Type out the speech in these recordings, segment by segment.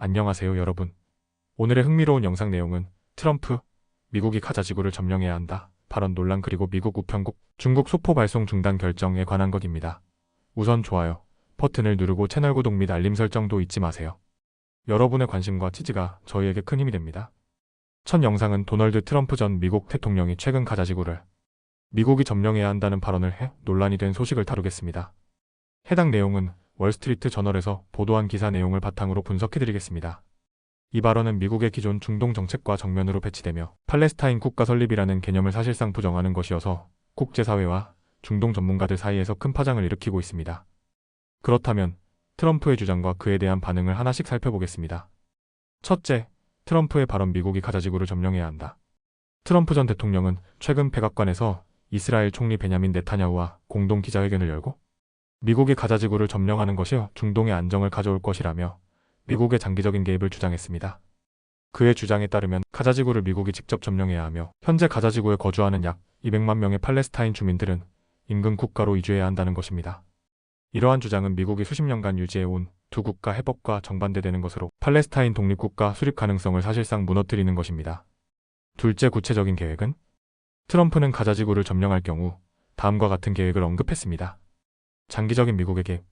안녕하세요 여러분. 오늘의 흥미로운 영상 내용은 트럼프, 미국이 가자지구를 점령해야 한다 발언 논란 그리고 미국 우편국, 중국 소포 발송 중단 결정에 관한 것입니다. 우선 좋아요 버튼을 누르고 채널 구독 및 알림 설정도 잊지 마세요. 여러분의 관심과 지지가 저희에게 큰 힘이 됩니다. 첫 영상은 도널드 트럼프 전 미국 대통령이 최근 가자지구를 미국이 점령해야 한다는 발언을 해 논란이 된 소식을 다루겠습니다. 해당 내용은 월스트리트 저널에서 보도한 기사 내용을 바탕으로 분석해드리겠습니다. 이 발언은 미국의 기존 중동 정책과 정면으로 배치되며 팔레스타인 국가 설립이라는 개념을 사실상 부정하는 것이어서 국제사회와 중동 전문가들 사이에서 큰 파장을 일으키고 있습니다. 그렇다면 트럼프의 주장과 그에 대한 반응을 하나씩 살펴보겠습니다. 첫째, 트럼프의 발언 미국이 가자지구를 점령해야 한다. 트럼프 전 대통령은 최근 백악관에서 이스라엘 총리 베냐민 네타냐후와 공동 기자회견을 열고 미국이 가자지구를 점령하는 것이 중동의 안정을 가져올 것이라며 미국의 장기적인 개입을 주장했습니다. 그의 주장에 따르면 가자지구를 미국이 직접 점령해야 하며 현재 가자지구에 거주하는 약 200만 명의 팔레스타인 주민들은 인근 국가로 이주해야 한다는 것입니다. 이러한 주장은 미국이 수십 년간 유지해온 두 국가 해법과 정반대되는 것으로 팔레스타인 독립국가 수립 가능성을 사실상 무너뜨리는 것입니다. 둘째 구체적인 계획은 트럼프는 가자지구를 점령할 경우 다음과 같은 계획을 언급했습니다. 장기적인 미국의 개입.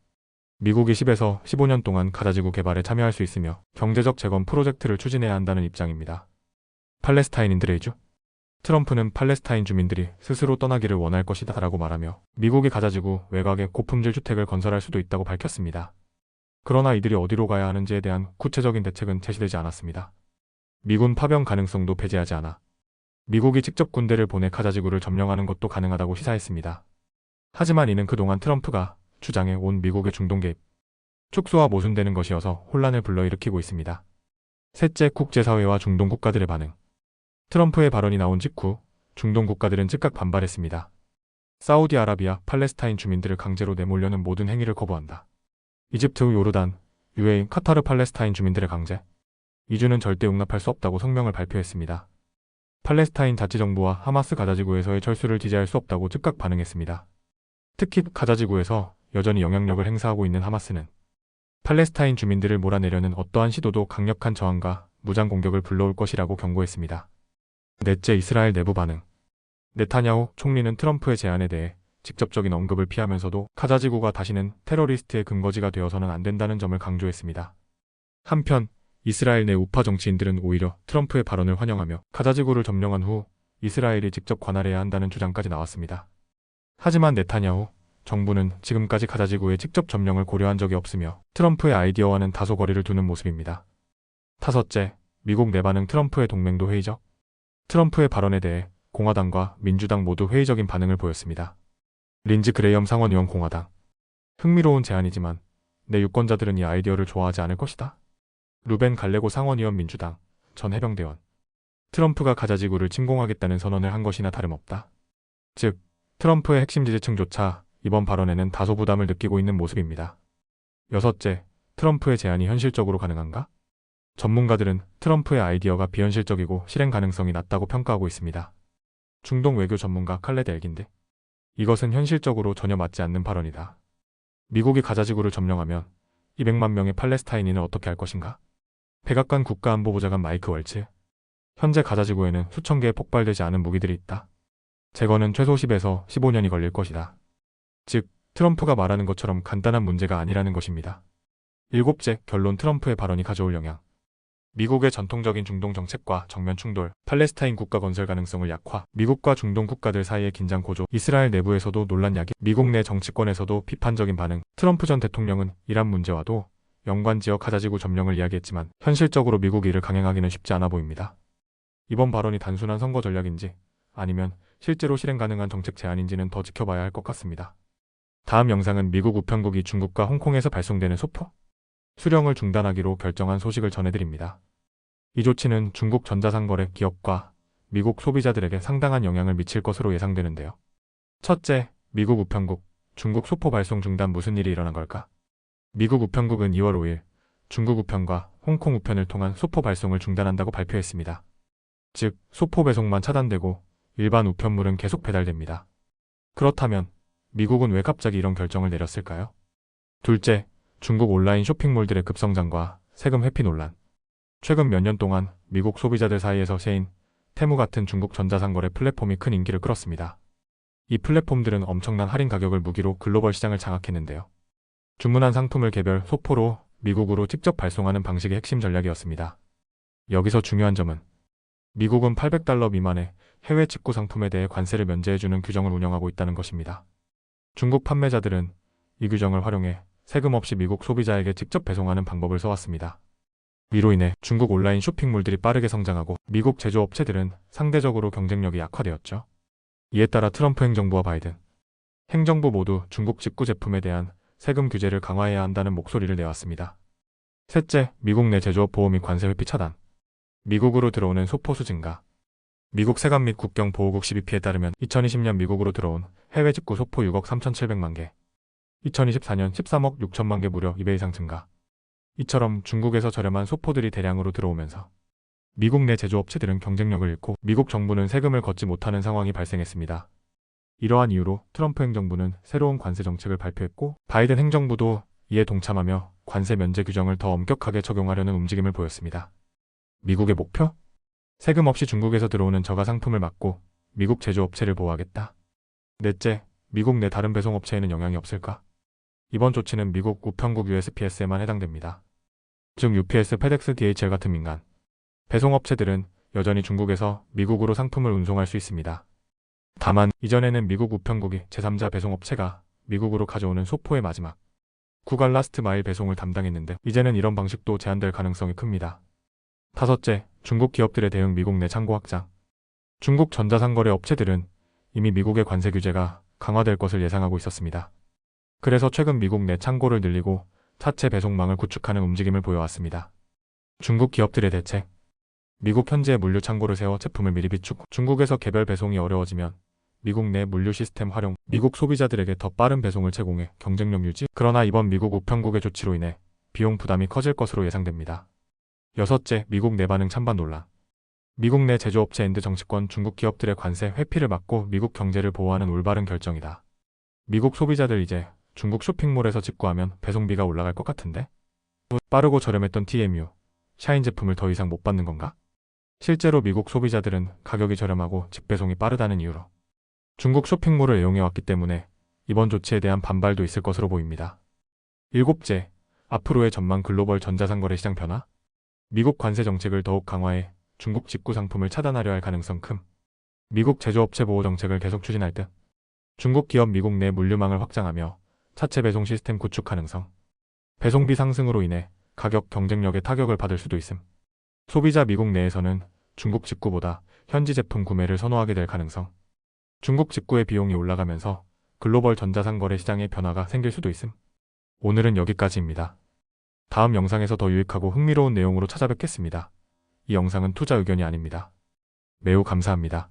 미국이 10에서 15년 동안 가자지구 개발에 참여할 수 있으며 경제적 재건 프로젝트를 추진해야 한다는 입장입니다. 팔레스타인인들의 이주. 트럼프는 팔레스타인 주민들이 스스로 떠나기를 원할 것이다 라고 말하며 미국이 가자지구 외곽에 고품질 주택을 건설할 수도 있다고 밝혔습니다. 그러나 이들이 어디로 가야 하는지에 대한 구체적인 대책은 제시되지 않았습니다. 미군 파병 가능성도 배제하지 않아 미국이 직접 군대를 보내 가자지구를 점령하는 것도 가능하다고 시사했습니다. 하지만 이는 그동안 트럼프가 주장해 온 미국의 중동 개입, 축소와 모순되는 것이어서 혼란을 불러일으키고 있습니다. 셋째, 국제사회와 중동 국가들의 반응. 트럼프의 발언이 나온 직후 중동 국가들은 즉각 반발했습니다. 사우디아라비아, 팔레스타인 주민들을 강제로 내몰려는 모든 행위를 거부한다. 이집트, 요르단, UAE, 카타르 팔레스타인 주민들의 강제 이주는 절대 용납할 수 없다고 성명을 발표했습니다. 팔레스타인 자치정부와 하마스 가자지구에서의 철수를 지지할 수 없다고 즉각 반응했습니다. 특히 가자지구에서 여전히 영향력을 행사하고 있는 하마스는 팔레스타인 주민들을 몰아내려는 어떠한 시도도 강력한 저항과 무장 공격을 불러올 것이라고 경고했습니다. 넷째, 이스라엘 내부 반응. 네타냐후 총리는 트럼프의 제안에 대해 직접적인 언급을 피하면서도 가자지구가 다시는 테러리스트의 근거지가 되어서는 안 된다는 점을 강조했습니다. 한편 이스라엘 내 우파 정치인들은 오히려 트럼프의 발언을 환영하며 가자지구를 점령한 후 이스라엘이 직접 관할해야 한다는 주장까지 나왔습니다. 하지만 네타냐후 정부는 지금까지 가자지구의 직접 점령을 고려한 적이 없으며 트럼프의 아이디어와는 다소 거리를 두는 모습입니다. 다섯째, 미국 내 반응. 트럼프의 동맹도 회의적. 트럼프의 발언에 대해 공화당과 민주당 모두 회의적인 반응을 보였습니다. 린지 그레이엄 상원의원 공화당. 흥미로운 제안이지만 내 유권자들은 이 아이디어를 좋아하지 않을 것이다. 루벤 갈레고 상원의원 민주당 전 해병대원. 트럼프가 가자지구를 침공하겠다는 선언을 한 것이나 다름없다. 즉 트럼프의 핵심 지지층조차 이번 발언에는 다소 부담을 느끼고 있는 모습입니다. 여섯째, 트럼프의 제안이 현실적으로 가능한가? 전문가들은 트럼프의 아이디어가 비현실적이고 실행 가능성이 낮다고 평가하고 있습니다. 중동 외교 전문가 칼레드 엘긴드. 이것은 현실적으로 전혀 맞지 않는 발언이다. 미국이 가자지구를 점령하면 200만 명의 팔레스타인인을 어떻게 할 것인가? 백악관 국가안보보좌관 마이크 월츠. 현재 가자지구에는 수천 개의 폭발되지 않은 무기들이 있다. 재건은 최소 10에서 15년이 걸릴 것이다. 즉, 트럼프가 말하는 것처럼 간단한 문제가 아니라는 것입니다. 일곱째, 결론. 트럼프의 발언이 가져올 영향. 미국의 전통적인 중동 정책과 정면 충돌, 팔레스타인 국가 건설 가능성을 약화, 미국과 중동 국가들 사이의 긴장 고조, 이스라엘 내부에서도 논란 야기, 미국 내 정치권에서도 비판적인 반응. 트럼프 전 대통령은 이란 문제와도 연관지어 가자지구 점령을 이야기했지만 현실적으로 미국이 이를 강행하기는 쉽지 않아 보입니다. 이번 발언이 단순한 선거 전략인지 아니면 실제로 실행 가능한 정책 제안인지는 더 지켜봐야 할 것 같습니다. 다음 영상은 미국 우편국이 중국과 홍콩에서 발송되는 소포 수령을 중단하기로 결정한 소식을 전해드립니다. 이 조치는 중국 전자상거래 기업과 미국 소비자들에게 상당한 영향을 미칠 것으로 예상되는데요. 첫째, 미국 우편국, 중국 소포 발송 중단. 무슨 일이 일어난 걸까? 미국 우편국은 2월 5일 중국 우편과 홍콩 우편을 통한 소포 발송을 중단한다고 발표했습니다. 즉, 소포 배송만 차단되고 일반 우편물은 계속 배달됩니다. 그렇다면 미국은 왜 갑자기 이런 결정을 내렸을까요? 둘째, 중국 온라인 쇼핑몰들의 급성장과 세금 회피 논란. 최근 몇 년 동안 미국 소비자들 사이에서 셰인, 테무 같은 중국 전자상거래 플랫폼이 큰 인기를 끌었습니다. 이 플랫폼들은 엄청난 할인 가격을 무기로 글로벌 시장을 장악했는데요. 주문한 상품을 개별 소포로 미국으로 직접 발송하는 방식이 핵심 전략이었습니다. 여기서 중요한 점은 미국은 $800 미만의 해외 직구 상품에 대해 관세를 면제해주는 규정을 운영하고 있다는 것입니다. 중국 판매자들은 이 규정을 활용해 세금 없이 미국 소비자에게 직접 배송하는 방법을 써왔습니다. 이로 인해 중국 온라인 쇼핑몰들이 빠르게 성장하고 미국 제조업체들은 상대적으로 경쟁력이 약화되었죠. 이에 따라 트럼프 행정부와 바이든 행정부 모두 중국 직구 제품에 대한 세금 규제를 강화해야 한다는 목소리를 내왔습니다. 셋째, 미국 내 제조업 보호 및 관세 회피 차단. 미국으로 들어오는 소포수 증가. 미국 세관 및 국경보호국 12P에 따르면 2020년 미국으로 들어온 해외 직구 소포 6억 3,700만 개, 2024년 13억 6천만 개 무려 2배 이상 증가. 이처럼 중국에서 저렴한 소포들이 대량으로 들어오면서 미국 내 제조업체들은 경쟁력을 잃고 미국 정부는 세금을 걷지 못하는 상황이 발생했습니다. 이러한 이유로 트럼프 행정부는 새로운 관세 정책을 발표했고 바이든 행정부도 이에 동참하며 관세 면제 규정을 더 엄격하게 적용하려는 움직임을 보였습니다. 미국의 목표? 세금 없이 중국에서 들어오는 저가 상품을 막고 미국 제조업체를 보호하겠다. 넷째, 미국 내 다른 배송업체에는 영향이 없을까? 이번 조치는 미국 우편국 USPS에만 해당됩니다. 즉 UPS, 페덱스, DHL 같은 민간 배송업체들은 여전히 중국에서 미국으로 상품을 운송할 수 있습니다. 다만 이전에는 미국 우편국이 제3자 배송업체가 미국으로 가져오는 소포의 마지막 구간 라스트 마일 배송을 담당했는데 이제는 이런 방식도 제한될 가능성이 큽니다. 다섯째, 중국 기업들의 대응 미국 내 창고 확장. 중국 전자상거래 업체들은 이미 미국의 관세 규제가 강화될 것을 예상하고 있었습니다. 그래서 최근 미국 내 창고를 늘리고 차체 배송망을 구축하는 움직임을 보여왔습니다. 중국 기업들의 대책. 미국 현지에 물류 창고를 세워 제품을 미리 비축. 중국에서 개별 배송이 어려워지면 미국 내 물류 시스템 활용. 미국 소비자들에게 더 빠른 배송을 제공해 경쟁력 유지. 그러나 이번 미국 우편국의 조치로 인해 비용 부담이 커질 것으로 예상됩니다. 여섯째, 미국 내 반응 찬반 논란. 미국 내 제조업체 앤드 정치권 중국 기업들의 관세 회피를 막고 미국 경제를 보호하는 올바른 결정이다. 미국 소비자들 이제 중국 쇼핑몰에서 직구하면 배송비가 올라갈 것 같은데? 빠르고 저렴했던 TMU, 샤인 제품을 더 이상 못 받는 건가? 실제로 미국 소비자들은 가격이 저렴하고 직배송이 빠르다는 이유로 중국 쇼핑몰을 애용해왔기 때문에 이번 조치에 대한 반발도 있을 것으로 보입니다. 일곱째, 앞으로의 전망 글로벌 전자상거래 시장 변화? 미국 관세 정책을 더욱 강화해 중국 직구 상품을 차단하려 할 가능성 큼. 미국 제조업체 보호 정책을 계속 추진할 듯. 중국 기업 미국 내 물류망을 확장하며 차체 배송 시스템 구축 가능성. 배송비 상승으로 인해 가격 경쟁력에 타격을 받을 수도 있음. 소비자 미국 내에서는 중국 직구보다 현지 제품 구매를 선호하게 될 가능성. 중국 직구의 비용이 올라가면서 글로벌 전자상거래 시장의 변화가 생길 수도 있음. 오늘은 여기까지입니다. 다음 영상에서 더 유익하고 흥미로운 내용으로 찾아뵙겠습니다. 이 영상은 투자 의견이 아닙니다. 매우 감사합니다.